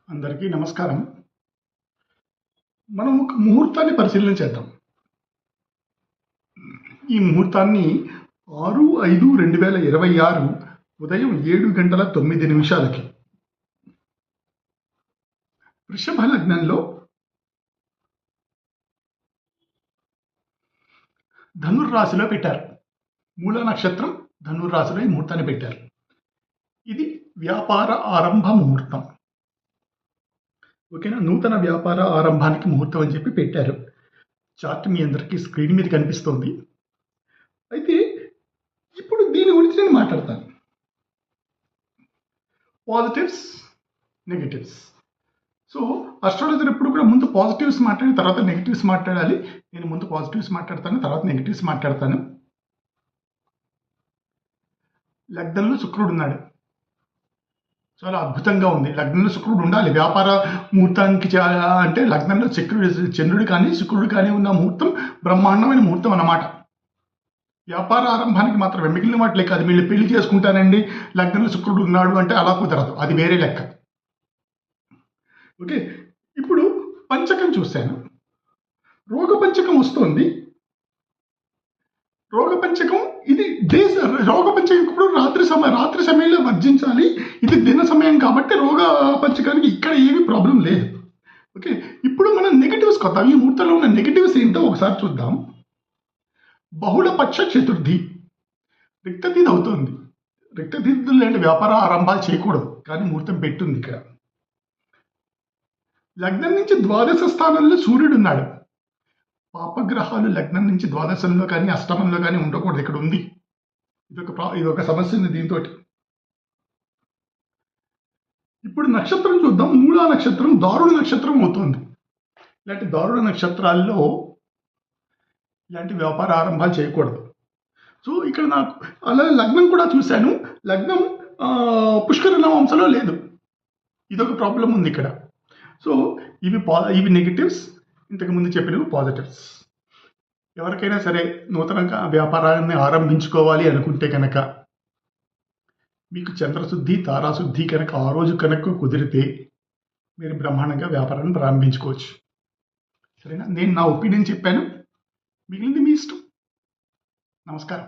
అందరికీ నమస్కారం. మనం ఒక ముహూర్తాన్ని పరిశీలన చేద్దాం. ఈ ముహూర్తాన్ని 6/5/2026 ఉదయం 7:09 వృషభ లగ్నంలో ధనుర్రాశిలో పెట్టారు. మూల నక్షత్రం ధనుర్రాశిలో ఈ ముహూర్తాన్ని పెట్టారు. ఇది వ్యాపార ఆరంభ ముహూర్తం. ఓకేనా? నూతన వ్యాపార ఆరంభానికి ముహూర్తం అని చెప్పి పెట్టారు. చార్ట్ మీ అందరికీ స్క్రీన్ మీద కనిపిస్తోంది. అయితే ఇప్పుడు దీని గురించి నేను మాట్లాడతాను. Positives, negatives. సో అస్ట్రాలజర్ ఎప్పుడు కూడా ముందు పాజిటివ్స్ మాట్లాడి తర్వాత నెగటివ్స్ మాట్లాడాలి. నేను ముందు పాజిటివ్స్ మాట్లాడతాను, తర్వాత నెగటివ్స్ మాట్లాడతాను. లగ్నంలో శుక్రుడు ఉన్నాడు. చాలా అద్భుతంగా ఉంది. లగ్నంలో శుక్రుడు ఉండాలి. వ్యాపార ముహూర్తానికి అంటే లగ్నంలో చంద్రుడు కానీ శుక్రుడు కానీ ఉన్న ముహూర్తం బ్రహ్మాండమైన ముహూర్తం అన్నమాట. వ్యాపార ఆరంభానికి మాత్రమే, మిగిలిన వాటిలే కాదు. వీళ్ళు పెళ్లి చేసుకుంటానండి, లగ్నంలో శుక్రుడు ఉన్నాడు అంటే అలా కుదరదు, అది వేరే లెక్క. ఓకే, ఇప్పుడు పంచకం చూశాను. రోగ పంచకం వస్తుంది. రోగ పంచకం ఇది రోగ పంచకం ఇప్పుడు రాత్రి సమయంలో వర్జించాలి. ఇది దిన సమయం కాబట్టి రోగ పంచకానికి ఇక్కడ ఏమి ప్రాబ్లం లేదు. ఓకే, ఇప్పుడు మనం నెగటివ్స్ కొద్దాం. ఈ ముహూర్తంలో ఉన్న నెగటివ్స్ ఏంటో ఒకసారి చూద్దాం. బహుళపక్ష చతుర్థి, రిక్తతిథి అవుతుంది. రిక్తతిథులు లాంటి వ్యాపార ఆరంభాలు చేయకూడదు, కానీ ముహూర్తం పెట్టుంది ఇక్కడ. లగ్నం నుంచి ద్వాదశ స్థానంలో సూర్యుడు ఉన్నాడు. పాపగ్రహాలు లగ్నం నుంచి ద్వాదశంలో కానీ అష్టమంలో కానీ ఉండకూడదు. ఇక్కడ ఉంది. ఇదొక సమస్య ఉంది దీంతో. ఇప్పుడు నక్షత్రం చూద్దాం. మూలా నక్షత్రం దారుణ నక్షత్రం అవుతుంది. ఇలాంటి దారుణ నక్షత్రాల్లో ఇలాంటి వ్యాపార ఆరంభాలు చేయకూడదు. సో ఇక్కడ నాకు అలా లగ్నం కూడా చూశాను. లగ్నం పుష్కర వంశంలో లేదు. ఇదొక ప్రాబ్లం ఉంది ఇక్కడ. సో ఇవి నెగిటివ్స్, ఇంతకుముందు చెప్పినవి పాజిటివ్స్. ఎవరికైనా సరే నూతనంగా వ్యాపారాన్ని ఆరంభించుకోవాలి అనుకుంటే కనుక మీకు చంద్రశుద్ధి తారాశుద్ధి కనుక ఆ రోజు కనుక కుదిరితే మీరు బ్రహ్మాండంగా వ్యాపారాన్ని ప్రారంభించుకోవచ్చు. సరేనా? నేను నా ఒపీనియన్ చెప్పాను, మిగిలింది మీ ఇష్టం. నమస్కారం.